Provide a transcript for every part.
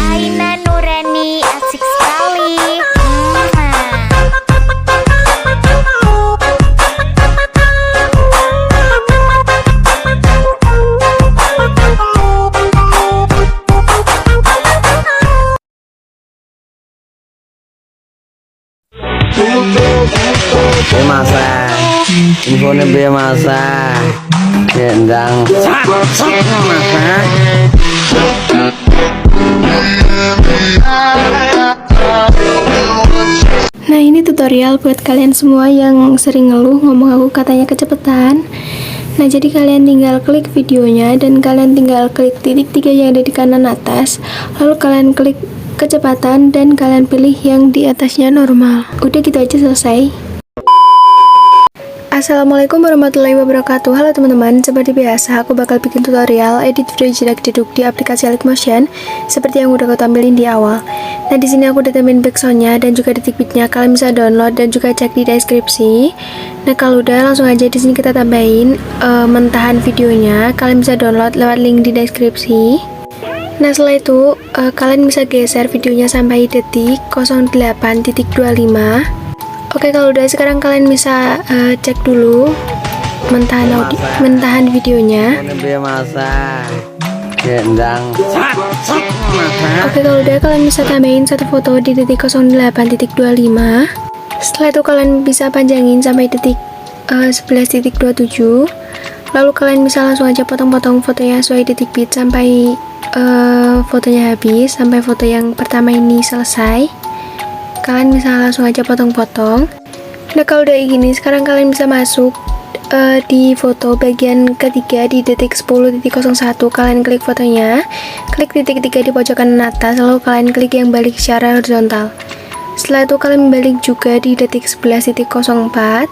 Aina Nurani asik sekali. Masa infonya biaya masa gendang masa. Nah, ini tutorial buat kalian semua yang sering ngeluh ngomong aku katanya kecepatan. Nah, jadi kalian tinggal klik videonya dan kalian tinggal klik titik 3 yang ada di kanan atas, lalu kalian klik kecepatan dan kalian pilih yang di atasnya normal. Udah gitu aja, selesai. Assalamualaikum warahmatullahi wabarakatuh. Halo teman-teman, seperti biasa aku bakal bikin tutorial edit video jedak jeduk di aplikasi Motion seperti yang udah aku tampilin di awal. Nah, di sini aku udah tambahin backsoundnya dan juga detik beatnya. Kalian bisa download dan juga cek di deskripsi. Nah, kalau udah langsung aja di sini kita tambahin mentahan videonya. Kalian bisa download lewat link di deskripsi. Nah, setelah itu kalian bisa geser videonya sampai detik 08.25. Oke, kalau udah sekarang kalian bisa cek dulu mentahan videonya. Masa gendang masa. Oke, kalau udah kalian bisa tambahin satu foto di detik 08.25. Setelah itu kalian bisa panjangin sampai detik 11.27. Lalu kalian bisa langsung aja potong-potong fotonya sesuai detik beat sampai fotonya habis, sampai foto yang pertama ini selesai. Kalian bisa langsung aja potong-potong. Nah, kalau udah gini, sekarang kalian bisa masuk di foto bagian ketiga di detik 10.01. Kalian klik fotonya, klik titik 3 di pojok kanan atas, lalu kalian klik yang balik secara horizontal. Setelah itu kalian balik juga di detik 11.04.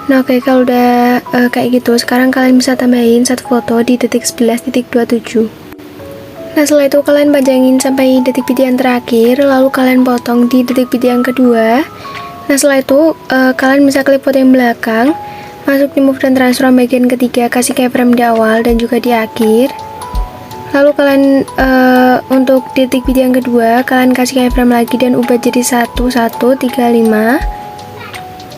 Nah, oke, kalau udah kayak gitu, sekarang kalian bisa tambahin satu foto di detik 11.27. Nah, setelah itu kalian panjangin sampai detik beat yang terakhir, lalu kalian potong di detik beat yang kedua. Nah, setelah itu kalian bisa klik foto yang belakang, masuk di move dan transform bagian ketiga, kasih keyframe di awal dan juga di akhir. Lalu kalian untuk detik beat yang kedua, kalian kasih keyframe lagi dan ubah jadi 1135.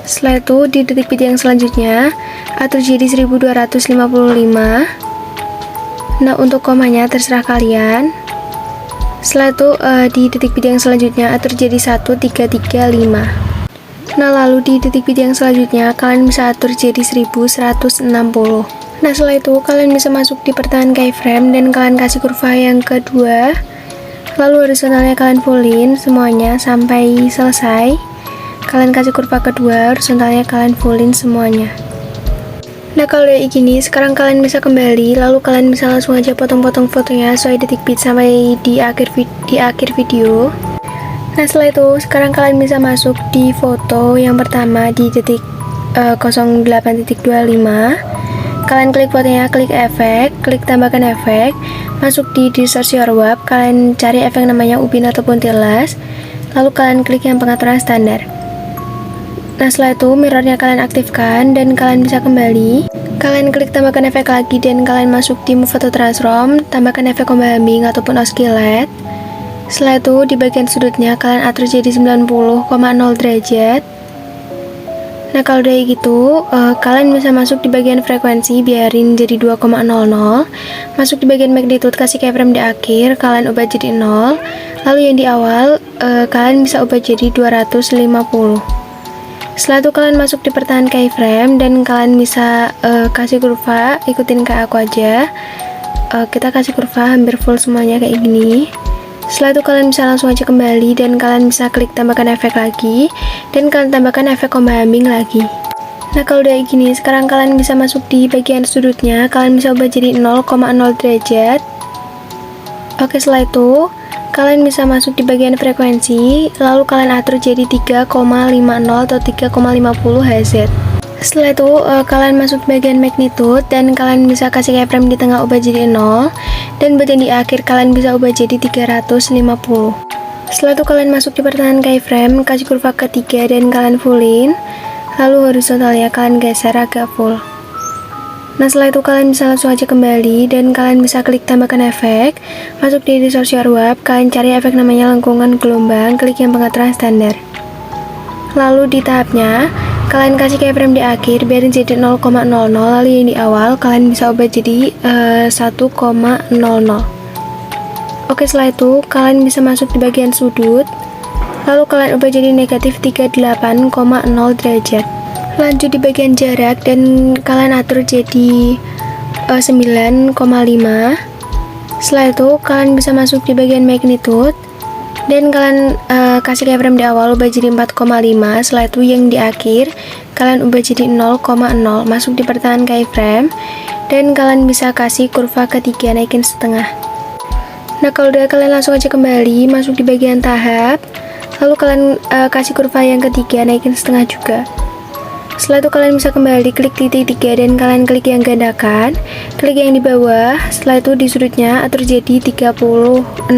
Setelah itu di detik beat yang selanjutnya atur jadi 1255. Nah, untuk komanya terserah kalian. Setelah itu di detik beat yang selanjutnya atur jadi 1335. Nah, lalu di detik beat yang selanjutnya kalian bisa atur jadi 1160. Nah, setelah itu kalian bisa masuk di pertahanan keyframe dan kalian kasih kurva yang kedua. Lalu horizontalnya kalian fullin semuanya sampai selesai. Kalian kasih kurva kedua, horizontalnya kalian fullin semuanya. Nah, kalau udah gini, sekarang kalian bisa kembali, lalu kalian bisa langsung aja potong-potong fotonya sesuai detik beat sampai di akhir video. Nah, setelah itu sekarang kalian bisa masuk di foto yang pertama di detik 08.25. Kalian klik fotonya, klik efek, klik tambahkan efek, masuk di Distortion Your Web, kalian cari efek namanya Ubin ataupun Tilas, lalu kalian klik yang pengaturan standar. Nah, setelah itu mirrornya kalian aktifkan dan kalian bisa kembali. Kalian klik tambahkan efek lagi dan kalian masuk di move atau transform, tambahkan efek comba humming ataupun oscillate. Setelah itu di bagian sudutnya kalian atur jadi 90,0 derajat. Nah, kalau udah gitu kalian bisa masuk di bagian frekuensi, biarin jadi 2,00. Masuk di bagian magnitude, kasih keyframe di akhir, kalian ubah jadi 0. Lalu yang di awal kalian bisa ubah jadi 250. Setelah itu kalian masuk di pertahanan keyframe dan kalian bisa kasih kurva, ikutin kayak aku aja. Kita kasih kurva hampir full semuanya kayak gini. Setelah itu kalian bisa langsung aja kembali dan kalian bisa klik tambahkan efek lagi dan kalian tambahkan efek comba humming lagi. Nah, kalau udah gini, sekarang kalian bisa masuk di bagian sudutnya, kalian bisa ubah jadi 0,0 derajat. Oke, setelah itu kalian bisa masuk di bagian frekuensi, lalu kalian atur jadi 3,50 atau 3,50 Hz. Setelah itu kalian masuk di bagian magnitude dan kalian bisa kasih keyframe di tengah ubah jadi 0 dan bagian di akhir kalian bisa ubah jadi 350. Setelah itu kalian masuk di pertahanan keyframe, kasih kurva ketiga dan kalian fullin, lalu horizontalnya kalian geser agak full. Nah, setelah itu kalian bisa langsung aja kembali dan kalian bisa klik tambahkan efek, masuk di resource web, kalian cari efek namanya lengkungan gelombang, klik yang pengaturan standar. Lalu di tahapnya, kalian kasih keyframe di akhir, biarin jadi 0,00, lalu yang di awal kalian bisa ubah jadi 1,00. Oke, setelah itu kalian bisa masuk di bagian sudut, lalu kalian ubah jadi negatif 38,0 derajat. Lanjut di bagian jarak dan kalian atur jadi 9,5. Setelah itu kalian bisa masuk di bagian magnitude dan kalian kasih keyframe di awal ubah jadi 4,5. Setelah itu yang di akhir kalian ubah jadi 0,0, masuk di pertahanan keyframe dan kalian bisa kasih kurva ketiga naikin setengah. Nah, kalau udah kalian langsung aja kembali masuk di bagian tahap, lalu kalian kasih kurva yang ketiga naikin setengah juga. Setelah itu kalian bisa kembali klik titik 3 dan kalian klik yang gandakan, klik yang di bawah. Setelah itu di sudutnya atur jadi 36,5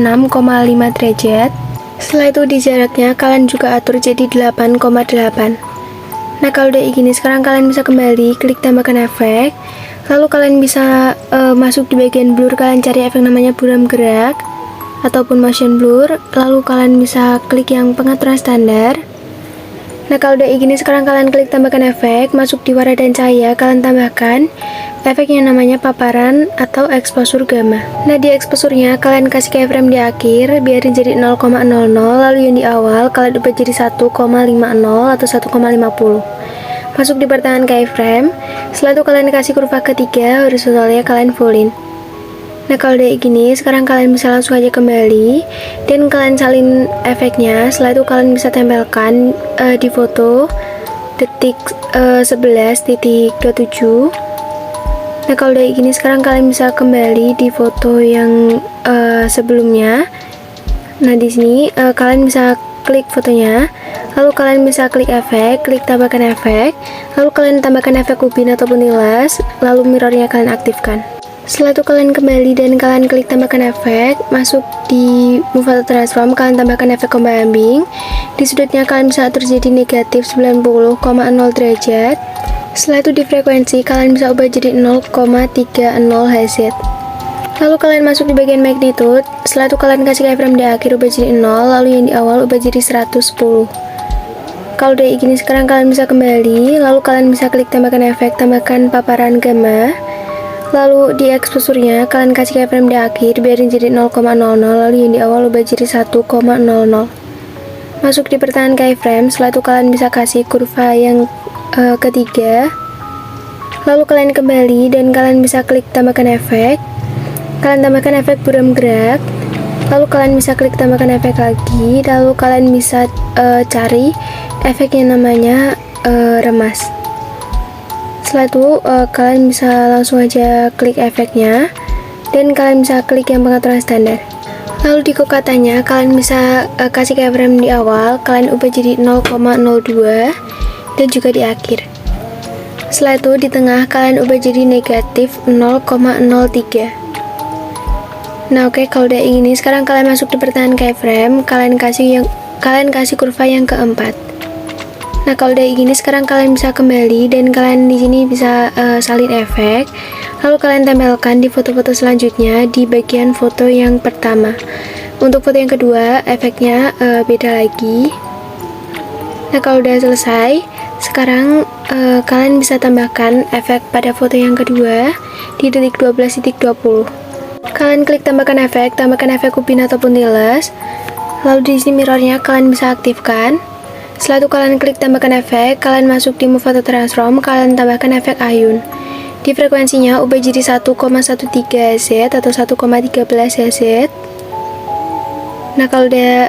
derajat. Setelah itu di jaraknya kalian juga atur jadi 8,8. Nah, kalau udah gini sekarang kalian bisa kembali klik tambahkan efek, lalu kalian bisa masuk di bagian blur, kalian cari efek namanya buram gerak ataupun motion blur, lalu kalian bisa klik yang pengaturan standar. Nah, kalau udah gini sekarang kalian klik tambahkan efek, masuk di warna dan cahaya, kalian tambahkan efek yang namanya paparan atau exposure gamma. Nah, di exposure-nya kalian kasih keyframe di akhir, biarin jadi 0,00, lalu yang di awal kalian ubah jadi 1,50 atau 1,50. Masuk di pertahanan keyframe. Setelah itu kalian kasih kurva ketiga, horizontalnya kalian fullin. Nah, kalau udah gini sekarang kalian bisa langsung aja kembali dan kalian salin efeknya. Setelah itu kalian bisa tempelkan di foto detik 11.27. Nah, kalau udah gini sekarang kalian bisa kembali di foto yang sebelumnya. Nah, di sini kalian bisa klik fotonya, lalu kalian bisa klik efek, klik tambahkan efek, lalu kalian tambahkan efek ubin ataupun tilas, lalu mirrornya kalian aktifkan. Setelah itu kalian kembali dan kalian klik tambahkan efek, masuk di move atau transform, kalian tambahkan efek ombak ambing. Di sudutnya kalian bisa atur jadi negatif 90,0 derajat. Setelah itu di frekuensi kalian bisa ubah jadi 0,30 Hz. Lalu kalian masuk di bagian magnitude. Setelah itu kalian kasih keyframe di akhir ubah jadi 0, lalu yang di awal ubah jadi 110. Kalau udah gini sekarang kalian bisa kembali, lalu kalian bisa klik tambahkan efek, tambahkan paparan gamma. Lalu di exposure-nya kalian kasih keyframe di akhir, biarin jadi 0,00, lalu yang di awal ubah jadi 1,00. Masuk di pertahanan keyframe. Setelah itu kalian bisa kasih kurva yang ketiga, lalu kalian kembali dan kalian bisa klik tambahkan efek, kalian tambahkan efek buram gerak, lalu kalian bisa klik tambahkan efek lagi, lalu kalian bisa cari efek yang namanya remas. Setelah itu kalian bisa langsung aja klik efeknya dan kalian bisa klik yang pengaturan standar. Lalu di kokatanya kalian bisa kasih keyframe di awal, kalian ubah jadi 0,02 dan juga di akhir. Setelah itu di tengah kalian ubah jadi negatif 0,03. Nah, oke, kalau udah ini sekarang kalian masuk di pertahanan keyframe, kalian kasih kurva yang keempat. Nah, kalau udah gini sekarang kalian bisa kembali dan kalian di sini bisa salin efek, lalu kalian tempelkan di foto-foto selanjutnya di bagian foto yang pertama. Untuk foto yang kedua efeknya beda lagi. Nah, kalau udah selesai sekarang kalian bisa tambahkan efek pada foto yang kedua di detik 12.20. Kalian klik tambahkan efek ubin ataupun tilas, lalu di sini mirrornya kalian bisa aktifkan. Setelah itu kalian klik tambahkan efek, kalian masuk di move atau transform, kalian tambahkan efek ayun. Di frekuensinya ubah jadi 1,13 Hz atau 1,13 Hz. Nah, kalau udah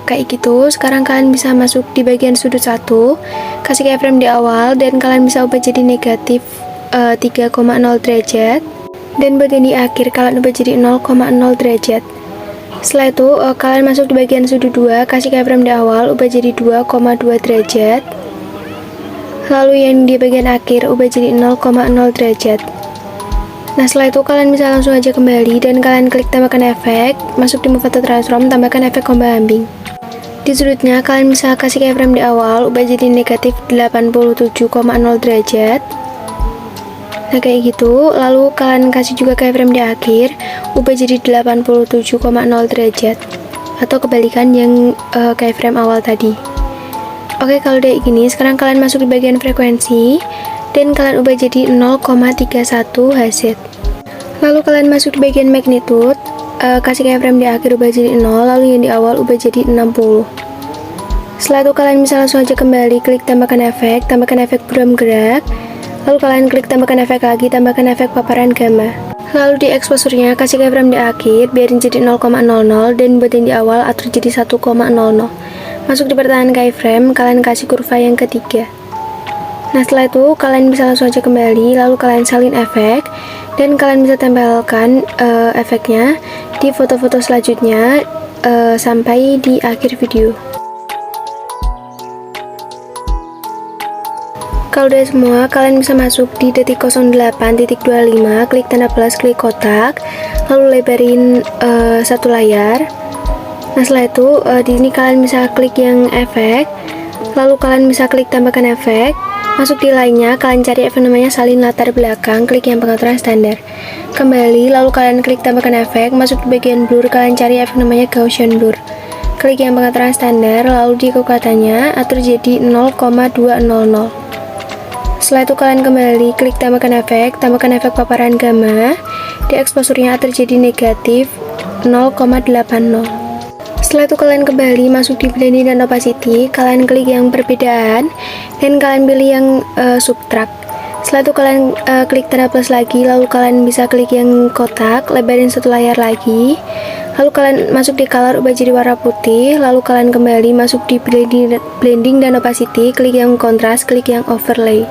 kayak gitu, sekarang kalian bisa masuk di bagian sudut 1, kasih keyframe di awal dan kalian bisa ubah jadi negatif 3,0 derajat. Dan bagian di akhir kalian ubah jadi 0,0 derajat. Setelah itu kalian masuk di bagian sudut 2, kasih keyframe di awal, ubah jadi 2,2 derajat. Lalu yang di bagian akhir ubah jadi 0,0 derajat. Nah, setelah itu kalian bisa langsung aja kembali dan kalian klik tambahkan efek, masuk di move atau transform, tambahkan efek ombak ambing. Di sudutnya kalian bisa kasih keyframe di awal, ubah jadi negatif 87,0 derajat. Nah kayak gitu, lalu kalian kasih juga keyframe di akhir, ubah jadi 87,0 derajat atau kebalikan yang keyframe awal tadi. Oke, kalau udah gini, sekarang kalian masuk di bagian frekuensi dan kalian ubah jadi 0,31 Hz. Lalu kalian masuk di bagian magnitude, kasih keyframe di akhir ubah jadi 0, lalu yang di awal ubah jadi 60. Setelah itu kalian bisa langsung aja kembali klik tambahkan efek buram gerak, lalu kalian klik tambahkan efek lagi, tambahkan efek paparan gamma. Lalu di exposure-nya kasih keyframe di akhir, biarin jadi 0,00 dan buat yang di awal atur jadi 1,00. Masuk di pertahanan keyframe, kalian kasih kurva yang ketiga. Nah setelah itu kalian bisa langsung aja kembali, lalu kalian salin efek dan kalian bisa tempelkan efeknya di foto-foto selanjutnya sampai di akhir video. Kalau udah semua, kalian bisa masuk di detik 08.25, klik tanda plus, klik kotak, lalu lebarin satu layar. Nah setelah itu di sini kalian bisa klik yang efek, lalu kalian bisa klik tambahkan efek. Masuk di lainnya, kalian cari efek namanya salin latar belakang, klik yang pengaturan standar. Kembali, lalu kalian klik tambahkan efek. Masuk di bagian blur, kalian cari efek namanya Gaussian blur. Klik yang pengaturan standar, lalu di kekuatannya atur jadi 0,200. Setelah itu kalian kembali klik tambahkan efek paparan gamma. Di exposure-nya atur jadi negatif 0,80. Setelah itu kalian kembali masuk di blending dan opacity, kalian klik yang perbedaan dan kalian pilih yang subtract. Setelah itu kalian klik tanda plus lagi, lalu kalian bisa klik yang kotak, lebarin satu layar lagi, lalu kalian masuk di color, ubah jadi warna putih, lalu kalian kembali masuk di blending dan opacity, klik yang kontras, klik yang overlay.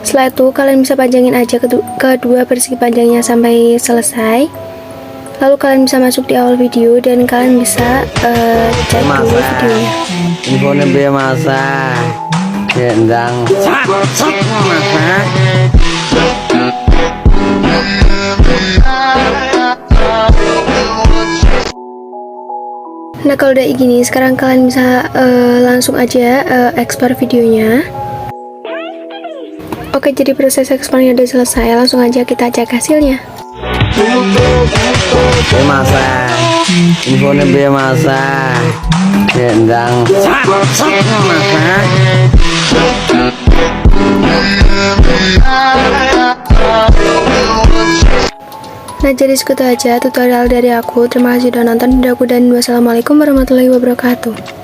Setelah itu kalian bisa panjangin aja kedua persegi panjangnya sampai selesai. Lalu kalian bisa masuk di awal video dan kalian bisa cek dulu videonya. Infonya biaya masa gendang masa. Nah kalau udah gini, sekarang kalian bisa langsung aja ekspor videonya. Oke, jadi proses ekspornya udah selesai, langsung aja kita cek hasilnya. Biaya masa, infonya biaya masa gendang masa. Nah jadi segitu aja tutorial dari aku. Terima kasih udah nonton video aku dan wassalamualaikum warahmatullahi wabarakatuh.